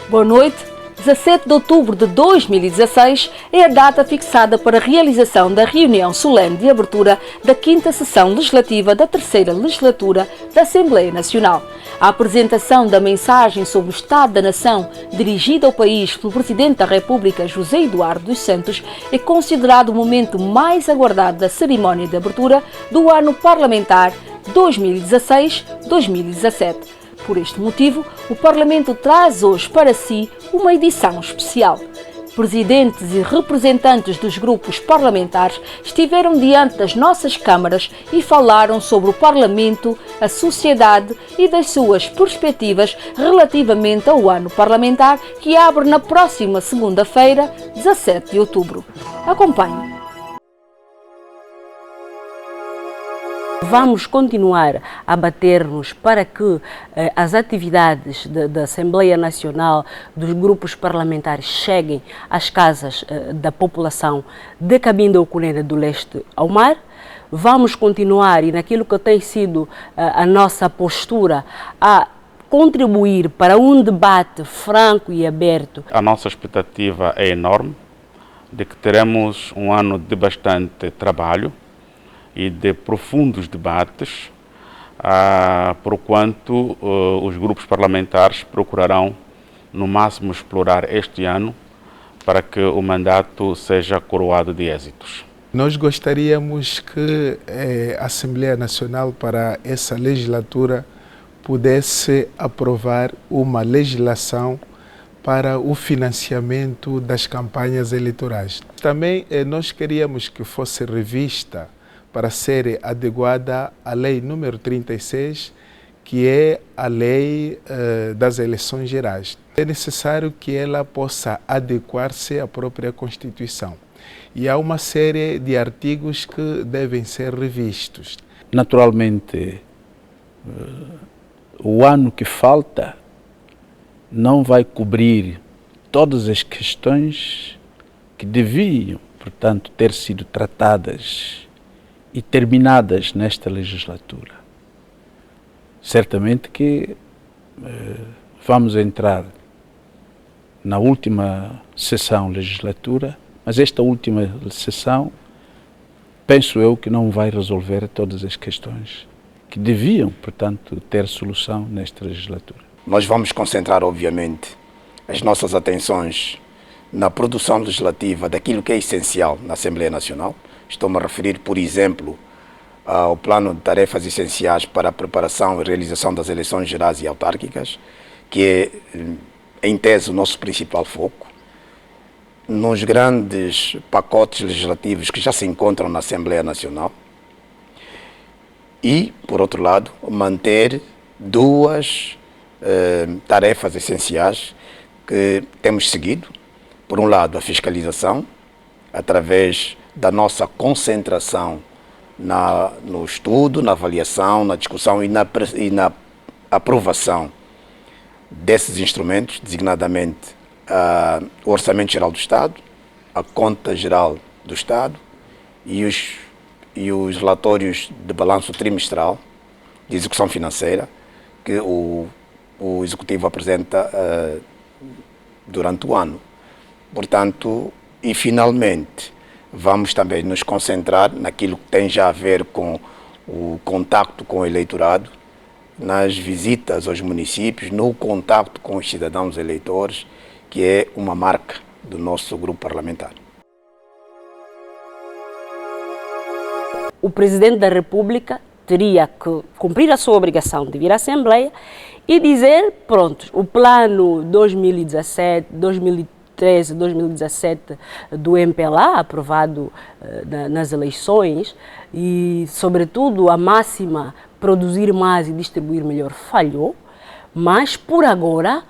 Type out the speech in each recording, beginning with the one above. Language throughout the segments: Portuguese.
Boa noite. 17 de outubro de 2016 é a data fixada para a realização da reunião solene de abertura da 5ª sessão legislativa da 3ª legislatura da Assembleia Nacional. A apresentação da mensagem sobre o Estado da Nação, dirigida ao país pelo Presidente da República, José Eduardo dos Santos, é considerado o momento mais aguardado da cerimónia de abertura do ano parlamentar 2016-2017. Por este motivo, o Parlamento traz hoje para si uma edição especial. Presidentes e representantes dos grupos parlamentares estiveram diante das nossas câmaras e falaram sobre o Parlamento, a sociedade e das suas perspectivas relativamente ao ano parlamentar que abre na próxima segunda-feira, 17 de outubro. Acompanhe. Vamos continuar a bater-nos para que as atividades da Assembleia Nacional, dos grupos parlamentares, cheguem às casas da população de Cabinda Ocunene do Leste ao Mar. Vamos continuar, e naquilo que tem sido a nossa postura, a contribuir para um debate franco e aberto. A nossa expectativa é enorme, de que teremos um ano de bastante trabalho e de profundos debates, por quanto os grupos parlamentares procurarão, no máximo, explorar este ano para que o mandato seja coroado de êxitos. Nós gostaríamos que a Assembleia Nacional, para essa legislatura, pudesse aprovar uma legislação para o financiamento das campanhas eleitorais. Também nós queríamos que fosse revista para ser adequada à Lei número 36, que é a Lei das Eleições Gerais. É necessário que ela possa adequar-se à própria Constituição. E há uma série de artigos que devem ser revistos. Naturalmente, o ano que falta não vai cobrir todas as questões que deviam, portanto, ter sido tratadas e terminadas nesta legislatura. Certamente que vamos entrar na última sessão legislatura, mas esta última sessão, penso eu que não vai resolver todas as questões que deviam, portanto, ter solução nesta legislatura. Nós vamos concentrar, obviamente, as nossas atenções na produção legislativa daquilo que é essencial na Assembleia Nacional. Estou-me a referir, por exemplo, ao plano de tarefas essenciais para a preparação e realização das eleições gerais e autárquicas, que é, em tese, o nosso principal foco. Nos grandes pacotes legislativos que já se encontram na Assembleia Nacional. E, por outro lado, manter duas tarefas essenciais que temos seguido. Por um lado, a fiscalização, através da nossa concentração no estudo, na avaliação, na discussão e na aprovação desses instrumentos, designadamente o Orçamento Geral do Estado, a Conta Geral do Estado e os relatórios de balanço trimestral de execução financeira que o Executivo apresenta durante o ano. Portanto, e finalmente, vamos também nos concentrar naquilo que tem já a ver com o contacto com o eleitorado, nas visitas aos municípios, no contacto com os cidadãos eleitores, que é uma marca do nosso grupo parlamentar. O Presidente da República teria que cumprir a sua obrigação de vir à Assembleia e dizer, pronto, o plano 2017, 2013, 2017 do MPLA, aprovado nas eleições, e, sobretudo, a máxima produzir mais e distribuir melhor falhou, mas, por agora,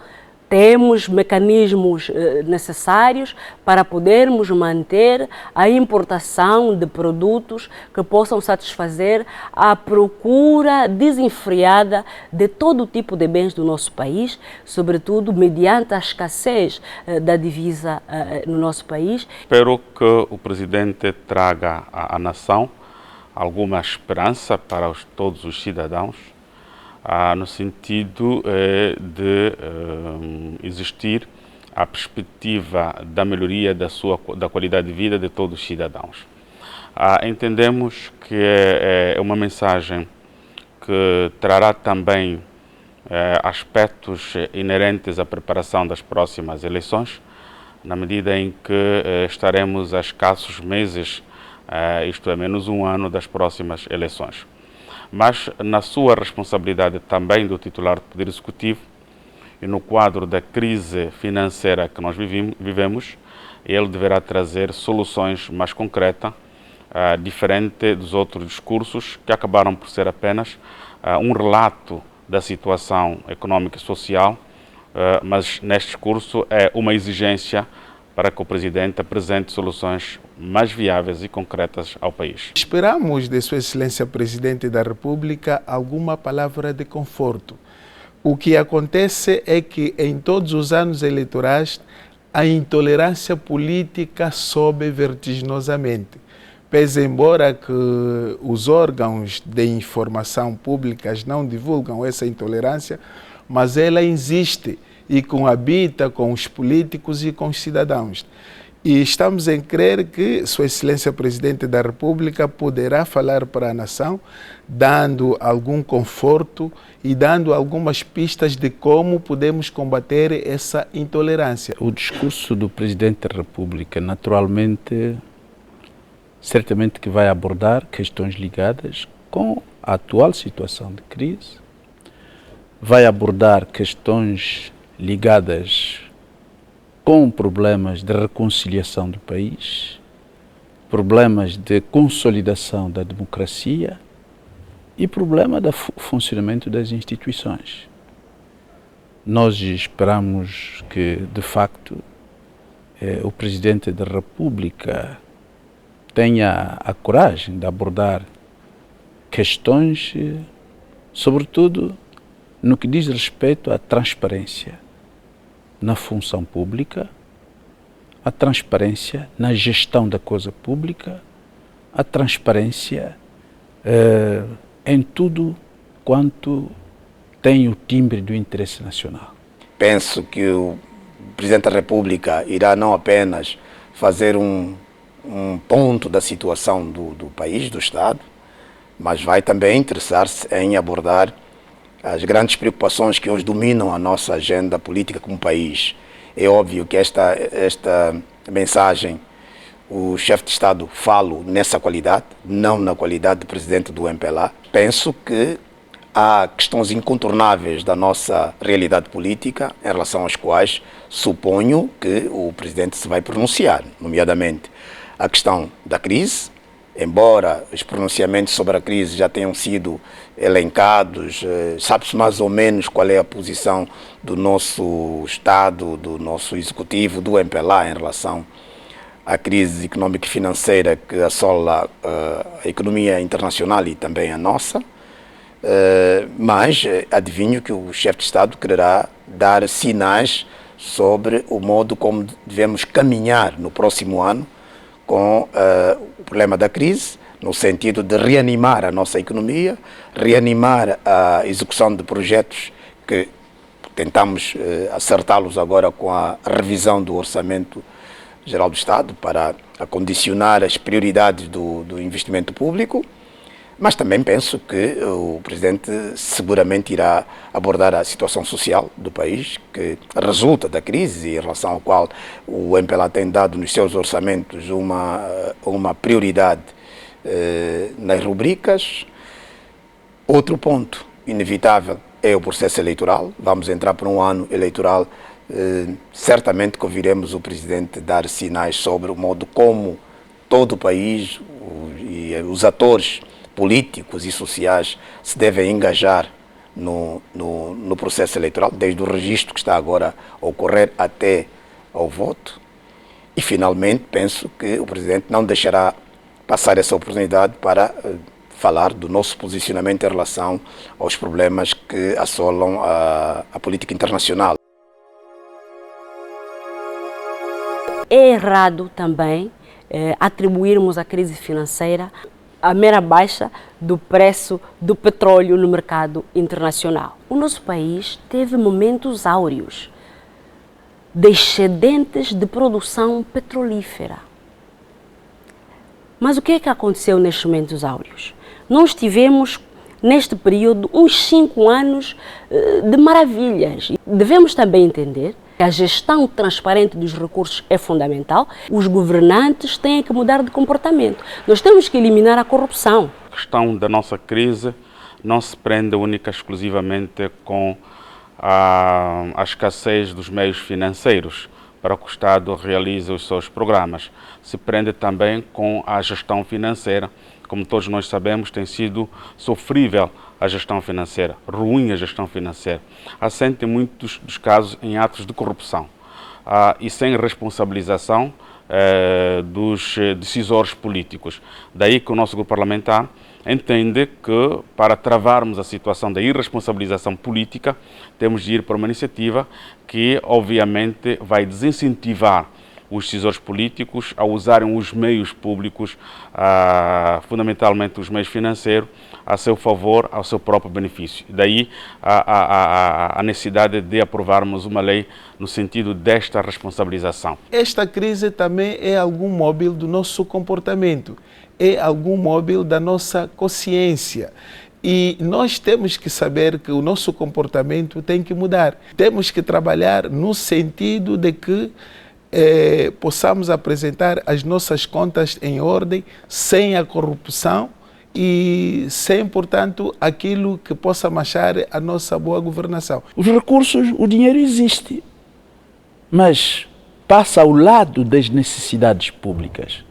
temos mecanismos necessários para podermos manter a importação de produtos que possam satisfazer a procura desenfreada de todo tipo de bens do nosso país, sobretudo mediante a escassez da divisa no nosso país. Espero que o Presidente traga à nação alguma esperança para todos os cidadãos, no sentido de existir a perspectiva da melhoria da qualidade de vida de todos os cidadãos. Entendemos que é uma mensagem que trará também aspectos inerentes à preparação das próximas eleições, na medida em que estaremos a escassos meses, isto é, menos um ano das próximas eleições. Mas na sua responsabilidade também do titular do Poder Executivo e no quadro da crise financeira que nós vivemos, ele deverá trazer soluções mais concretas, diferente dos outros discursos que acabaram por ser apenas um relato da situação econômica e social, mas neste discurso é uma exigência para que o Presidente apresente soluções mais viáveis e concretas ao país. Esperamos de Sua Excelência Presidente da República alguma palavra de conforto. O que acontece é que em todos os anos eleitorais a intolerância política sobe vertiginosamente. Pese embora que os órgãos de informação públicas não divulgam essa intolerância, mas ela existe e coabita com os políticos e com os cidadãos. E estamos em crer que Sua Excelência Presidente da República poderá falar para a nação, dando algum conforto e dando algumas pistas de como podemos combater essa intolerância. O discurso do Presidente da República, naturalmente, certamente que vai abordar questões ligadas com a atual situação de crise, vai abordar questões ligadas com problemas de reconciliação do país, problemas de consolidação da democracia e problema do funcionamento das instituições. Nós esperamos que, de facto, o Presidente da República tenha a coragem de abordar questões, sobretudo no que diz respeito à transparência na função pública, a transparência na gestão da coisa pública, a transparência em tudo quanto tem o timbre do interesse nacional. Penso que o Presidente da República irá não apenas fazer um ponto da situação do país, do Estado, mas vai também interessar-se em abordar as grandes preocupações que hoje dominam a nossa agenda política como país. É óbvio que esta mensagem, o chefe de Estado fala nessa qualidade, não na qualidade de presidente do MPLA. Penso que há questões incontornáveis da nossa realidade política em relação às quais suponho que o presidente se vai pronunciar, nomeadamente a questão da crise, embora os pronunciamentos sobre a crise já tenham sido elencados, sabe-se mais ou menos qual é a posição do nosso Estado, do nosso Executivo, do MPLA em relação à crise económica e financeira que assola a economia internacional e também a nossa, mas adivinho que o chefe de Estado quererá dar sinais sobre o modo como devemos caminhar no próximo ano com o problema da crise, no sentido de reanimar a nossa economia, reanimar a execução de projetos que tentamos acertá-los agora com a revisão do Orçamento Geral do Estado para acondicionar as prioridades do investimento público, mas também penso que o Presidente seguramente irá abordar a situação social do país, que resulta da crise e em relação ao qual o MPLA tem dado nos seus orçamentos uma prioridade nas rubricas. Outro ponto inevitável é o processo eleitoral. Vamos entrar para um ano eleitoral, certamente que ouviremos o Presidente dar sinais sobre o modo como todo o país e os atores políticos e sociais se devem engajar no processo eleitoral, desde o registro que está agora a ocorrer até ao voto. E, finalmente, penso que o Presidente não deixará passar essa oportunidade para falar do nosso posicionamento em relação aos problemas que assolam a política internacional. É errado também atribuirmos a crise financeira a mera baixa do preço do petróleo no mercado internacional. O nosso país teve momentos áureos de excedentes de produção petrolífera. Mas o que é que aconteceu nestes momentos áureos? Nós tivemos, neste período, uns 5 anos de maravilhas. Devemos também entender que a gestão transparente dos recursos é fundamental. Os governantes têm que mudar de comportamento. Nós temos que eliminar a corrupção. A questão da nossa crise não se prende única e exclusivamente com a escassez dos meios financeiros para que o Estado realize os seus programas. Se prende também com a gestão financeira. Como todos nós sabemos, tem sido sofrível a gestão financeira, ruim a gestão financeira. Assente em muitos dos casos em atos de corrupção e sem responsabilização dos decisores políticos. Daí que o nosso grupo parlamentar entende que, para travarmos a situação da irresponsabilização política, temos de ir para uma iniciativa que, obviamente, vai desincentivar os decisores políticos a usarem os meios públicos, fundamentalmente os meios financeiros, a seu favor, ao seu próprio benefício. Daí a necessidade de aprovarmos uma lei no sentido desta responsabilização. Esta crise também é algum móvel do nosso comportamento, é algum móvel da nossa consciência. E nós temos que saber que o nosso comportamento tem que mudar. Temos que trabalhar no sentido de que possamos apresentar as nossas contas em ordem, sem a corrupção e sem, portanto, aquilo que possa manchar a nossa boa governação. Os recursos, o dinheiro existe, mas passa ao lado das necessidades públicas.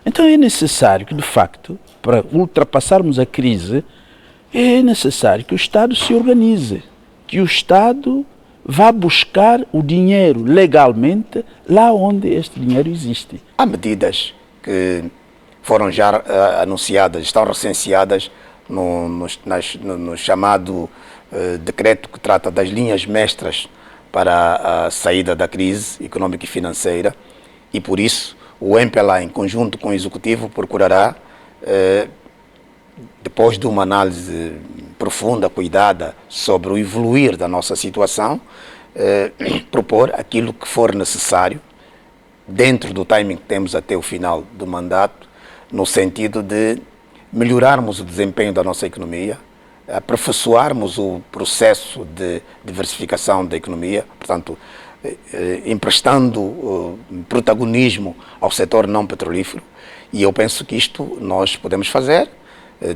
Então é necessário que, de facto, para ultrapassarmos a crise, é necessário que o Estado se organize, que o Estado vá buscar o dinheiro legalmente lá onde este dinheiro existe. Há medidas que foram já anunciadas, estão recenseadas no chamado decreto que trata das linhas mestras para a saída da crise econômica e financeira, e por isso o MPLA, em conjunto com o Executivo, procurará, depois de uma análise profunda, cuidada, sobre o evoluir da nossa situação, propor aquilo que for necessário, dentro do timing que temos até o final do mandato, no sentido de melhorarmos o desempenho da nossa economia, aperfeiçoarmos o processo de diversificação da economia, portanto, emprestando protagonismo ao setor não petrolífero, e eu penso que isto nós podemos fazer,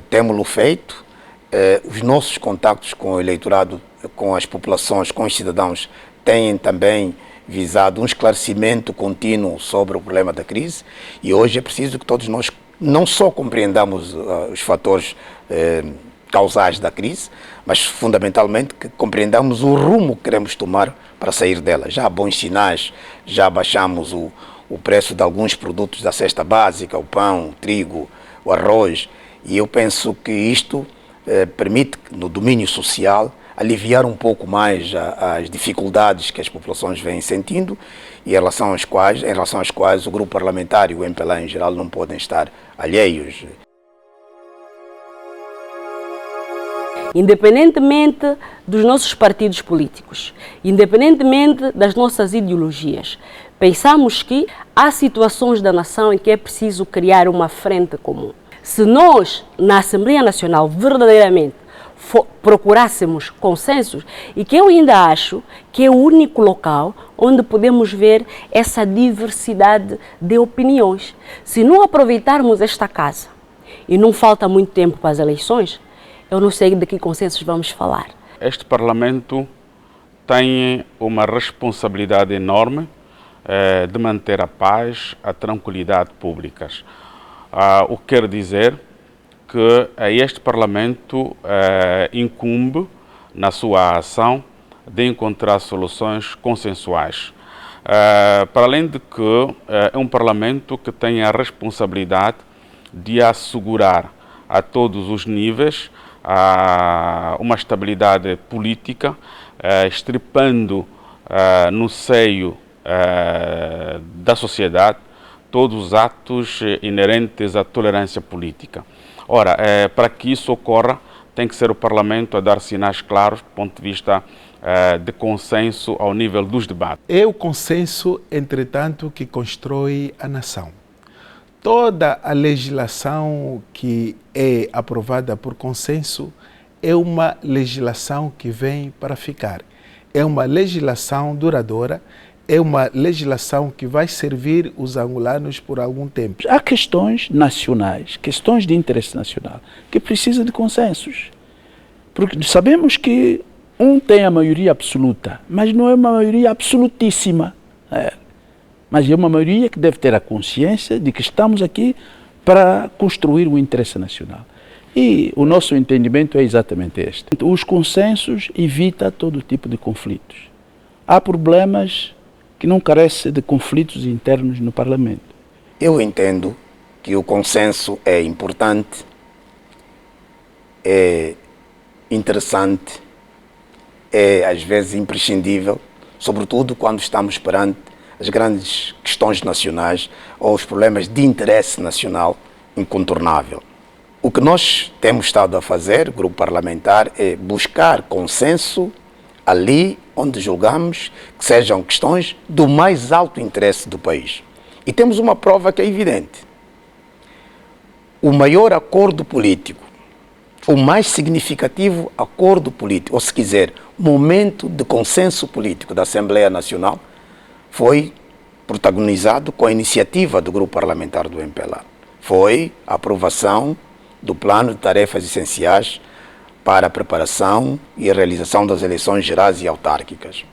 temos-lo feito. Os nossos contactos com o eleitorado, com as populações, com os cidadãos, têm também visado um esclarecimento contínuo sobre o problema da crise, e hoje é preciso que todos nós não só compreendamos os fatores causais da crise, mas fundamentalmente que compreendamos o rumo que queremos tomar para sair dela. Já há bons sinais, já baixamos o preço de alguns produtos da cesta básica, o pão, o trigo, o arroz, e eu penso que isto permite, no domínio social, aliviar um pouco mais as dificuldades que as populações vêm sentindo e em relação às quais o grupo parlamentar e o MPLA em geral não podem estar alheios. Independentemente dos nossos partidos políticos, independentemente das nossas ideologias, pensamos que há situações da nação em que é preciso criar uma frente comum. Se nós, na Assembleia Nacional, verdadeiramente procurássemos consensos, e que eu ainda acho que é o único local onde podemos ver essa diversidade de opiniões. Se não aproveitarmos esta casa, e não falta muito tempo para as eleições, eu não sei de que consensos vamos falar. Este Parlamento tem uma responsabilidade enorme de manter a paz, a tranquilidade públicas. O que quer dizer que a este Parlamento incumbe, na sua ação, de encontrar soluções consensuais. Para além de que é um Parlamento que tem a responsabilidade de assegurar a todos os níveis uma estabilidade política, estripando no seio da sociedade todos os atos inerentes à tolerância política. Ora, para que isso ocorra, tem que ser o Parlamento a dar sinais claros do ponto de vista de consenso ao nível dos debates. É o consenso, entretanto, que constrói a nação. Toda a legislação que é aprovada por consenso é uma legislação que vem para ficar. É uma legislação duradoura, é uma legislação que vai servir os angolanos por algum tempo. Há questões nacionais, questões de interesse nacional, que precisam de consensos. Porque sabemos que um tem a maioria absoluta, mas não é uma maioria absolutíssima. Mas é uma maioria que deve ter a consciência de que estamos aqui para construir o interesse nacional. E o nosso entendimento é exatamente este. Os consensos evitam todo tipo de conflitos. Há problemas que não carecem de conflitos internos no Parlamento. Eu entendo que o consenso é importante, é interessante, é às vezes imprescindível, sobretudo quando estamos perante as grandes questões nacionais ou os problemas de interesse nacional incontornável. O que nós temos estado a fazer, grupo parlamentar, é buscar consenso ali onde julgamos que sejam questões do mais alto interesse do país. E temos uma prova que é evidente. O maior acordo político, o mais significativo acordo político, ou se quiser, momento de consenso político da Assembleia Nacional, foi protagonizado com a iniciativa do grupo parlamentar do MPLA. Foi a aprovação do plano de tarefas essenciais para a preparação e a realização das eleições gerais e autárquicas.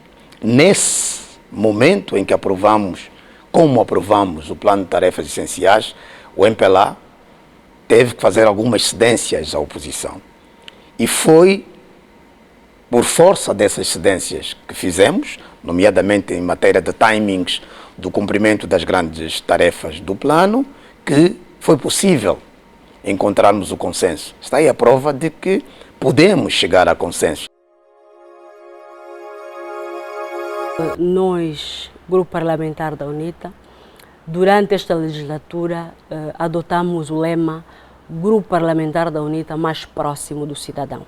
Nesse momento em que aprovamos, como aprovamos o plano de tarefas essenciais, o MPLA teve que fazer algumas cedências à oposição. E foi por força dessas cedências que fizemos, nomeadamente em matéria de timings do cumprimento das grandes tarefas do plano, que foi possível encontrarmos o consenso. Está aí a prova de que podemos chegar a consenso. Nós, Grupo Parlamentar da UNITA, durante esta legislatura, adotamos o lema Grupo Parlamentar da UNITA mais próximo do cidadão.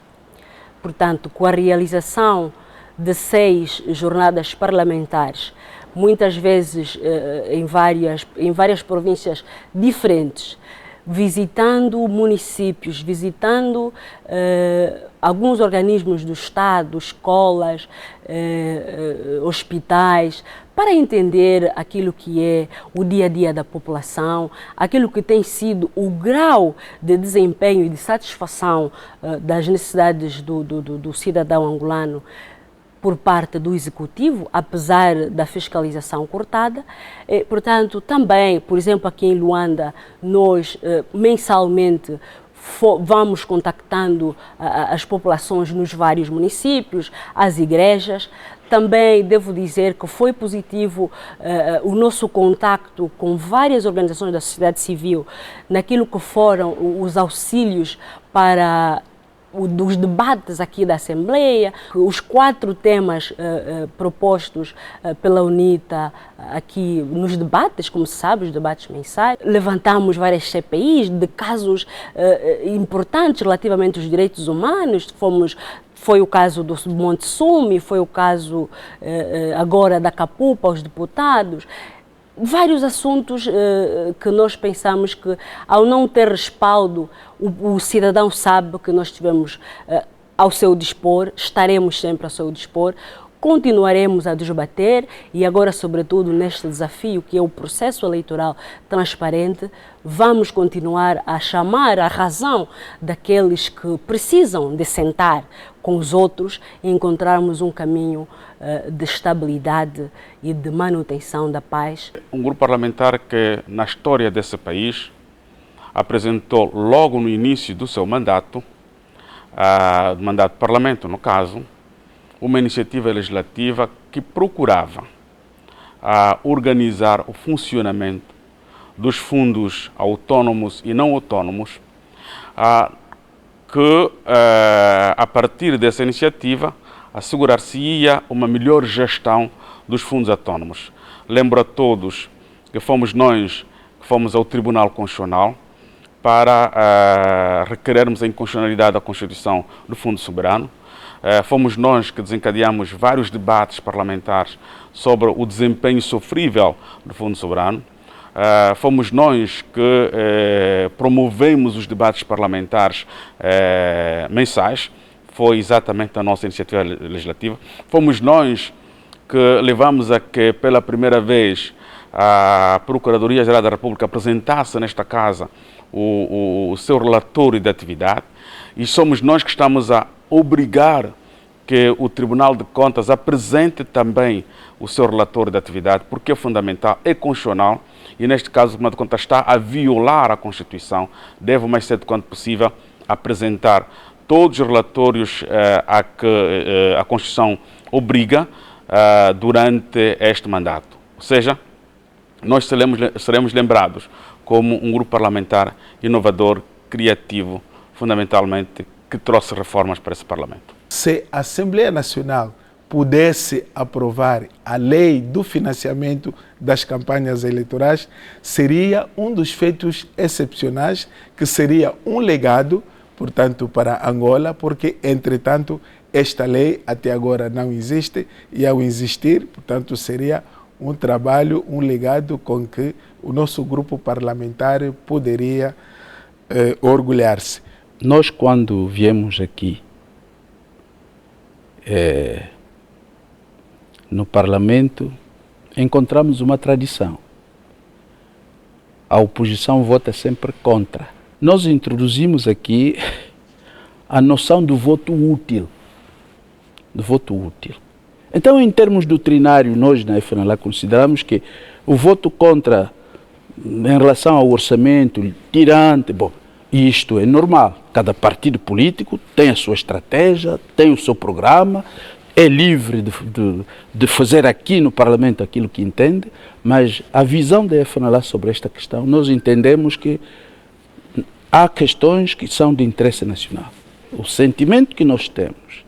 Portanto, com a realização de 6 jornadas parlamentares, muitas vezes em várias províncias diferentes, visitando municípios, visitando alguns organismos do Estado, escolas, hospitais, para entender aquilo que é o dia a dia da população, aquilo que tem sido o grau de desempenho e de satisfação das necessidades do cidadão angolano por parte do Executivo, apesar da fiscalização cortada. Portanto, também, por exemplo, aqui em Luanda, nós mensalmente vamos contactando as populações nos vários municípios, as igrejas. Também devo dizer que foi positivo o nosso contacto com várias organizações da sociedade civil naquilo que foram os auxílios para dos debates aqui da Assembleia, os 4 temas propostos pela UNITA aqui nos debates, como se sabe, os debates mensais. Levantamos várias CPIs de casos importantes relativamente aos direitos humanos. Foi o caso do Monte Sumi, foi o caso agora da Capupa aos deputados. Vários assuntos que nós pensamos que, ao não ter respaldo, o cidadão sabe que nós estivemos ao seu dispor, estaremos sempre ao seu dispor, continuaremos a debater e agora, sobretudo, neste desafio que é o processo eleitoral transparente, vamos continuar a chamar a razão daqueles que precisam de sentar com os outros e encontrarmos um caminho de estabilidade e de manutenção da paz. Um grupo parlamentar que, na história desse país, apresentou logo no início do seu mandato, mandato do Parlamento, no caso, uma iniciativa legislativa que procurava organizar o funcionamento dos fundos autônomos e não autônomos, que a partir dessa iniciativa assegurar-se-ia uma melhor gestão dos fundos autônomos. Lembro a todos que fomos nós que fomos ao Tribunal Constitucional para requerermos a inconstitucionalidade da Constituição do Fundo Soberano. Fomos nós que desencadeamos vários debates parlamentares sobre o desempenho sofrível do Fundo Soberano. Fomos nós que promovemos os debates parlamentares mensais. Foi exatamente a nossa iniciativa legislativa. Fomos nós que levamos a que, pela primeira vez, a Procuradoria-Geral da República apresentasse nesta Casa o seu relatório de atividade, e somos nós que estamos a obrigar que o Tribunal de Contas apresente também o seu relatório de atividade, porque é fundamental, é constitucional, e neste caso o Tribunal de Contas está a violar a Constituição, deve o mais cedo quanto possível apresentar todos os relatórios a que a Constituição obriga durante este mandato. Ou seja, nós seremos lembrados como um grupo parlamentar inovador, criativo, fundamentalmente, que trouxe reformas para esse Parlamento. Se a Assembleia Nacional pudesse aprovar a lei do financiamento das campanhas eleitorais, seria um dos feitos excepcionais, que seria um legado, portanto, para Angola, porque, entretanto, esta lei até agora não existe, e ao existir, portanto, seria um trabalho, um legado com que o nosso grupo parlamentar poderia orgulhar-se. Nós, quando viemos aqui no Parlamento, encontramos uma tradição. A oposição vota sempre contra. Nós introduzimos aqui a noção do voto útil. Do voto útil. Então, em termos doutrinários, nós na FNLA consideramos que o voto contra, em relação ao orçamento, tirante, bom, isto é normal. Cada partido político tem a sua estratégia, tem o seu programa, é livre de fazer aqui no Parlamento aquilo que entende, mas a visão da FNLA sobre esta questão, nós entendemos que há questões que são de interesse nacional. O sentimento que nós temos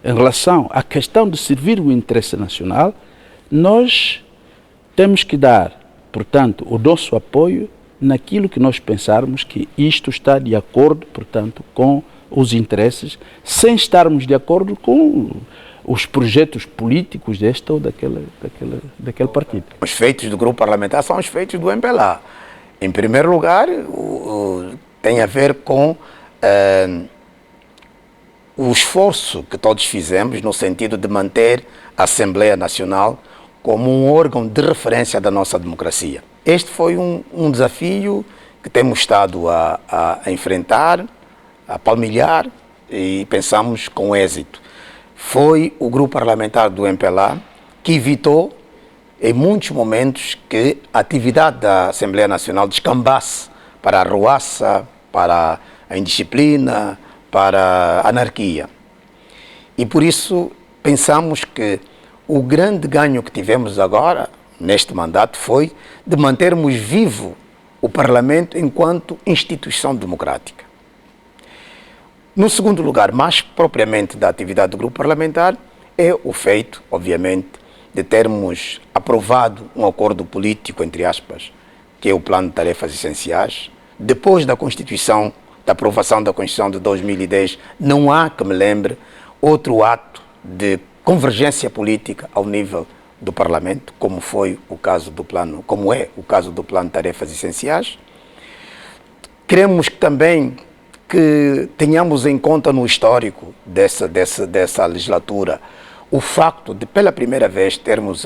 em relação à questão de servir o interesse nacional, nós temos que dar, portanto, o nosso apoio naquilo que nós pensarmos que isto está de acordo, portanto, com os interesses, sem estarmos de acordo com os projetos políticos deste ou daquele partido. Os feitos do grupo parlamentar são os feitos do MPLA. Em primeiro lugar, tem a ver com o esforço que todos fizemos no sentido de manter a Assembleia Nacional como um órgão de referência da nossa democracia. Este foi um desafio que temos estado a enfrentar, a palmilhar, e pensamos com êxito. Foi o grupo parlamentar do MPLA que evitou, em muitos momentos, que a atividade da Assembleia Nacional descambasse para a arruaça, para a indisciplina, para a anarquia. E por isso pensamos que o grande ganho que tivemos agora, neste mandato, foi de mantermos vivo o Parlamento enquanto instituição democrática. No segundo lugar, mais propriamente da atividade do grupo parlamentar, é o feito, obviamente, de termos aprovado um acordo político, entre aspas, que é o Plano de Tarefas Essenciais. Depois da aprovação da Constituição de 2010, não há, que me lembre, outro ato de convergência política ao nível do Parlamento, como foi o caso do plano, como é o caso do Plano de Tarefas Essenciais. Queremos também que tenhamos em conta no histórico dessa legislatura o facto de, pela primeira vez, termos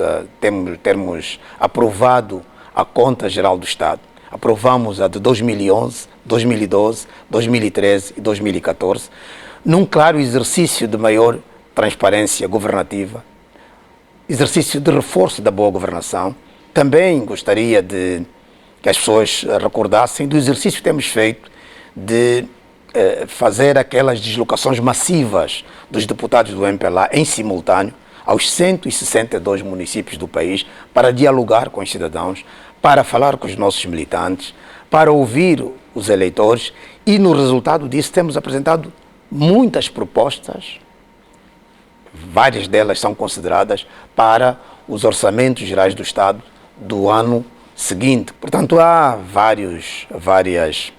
aprovado a Conta Geral do Estado. Aprovamos a de 2011, 2012, 2013 e 2014, num claro exercício de maior transparência governativa, exercício de reforço da boa governação. Também gostaria de que as pessoas recordassem do exercício que temos feito de fazer aquelas deslocações massivas dos deputados do MPLA em simultâneo aos 162 municípios do país para dialogar com os cidadãos, para falar com os nossos militantes, para ouvir os eleitores, e no resultado disso temos apresentado muitas propostas, várias delas são consideradas para os orçamentos gerais do Estado do ano seguinte. Portanto, há várias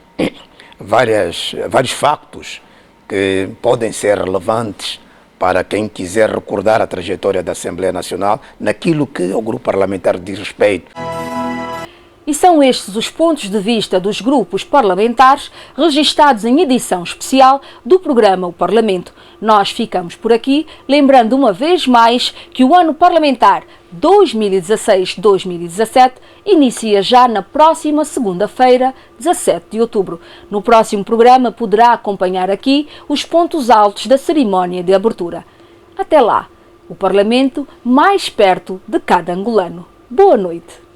vários factos que podem ser relevantes para quem quiser recordar a trajetória da Assembleia Nacional naquilo que ao grupo parlamentar diz respeito. E são estes os pontos de vista dos grupos parlamentares registados em edição especial do programa O Parlamento. Nós ficamos por aqui, lembrando uma vez mais que o ano parlamentar 2016-2017 inicia já na próxima segunda-feira, 17 de outubro. No próximo programa poderá acompanhar aqui os pontos altos da cerimónia de abertura. Até lá, o Parlamento mais perto de cada angolano. Boa noite.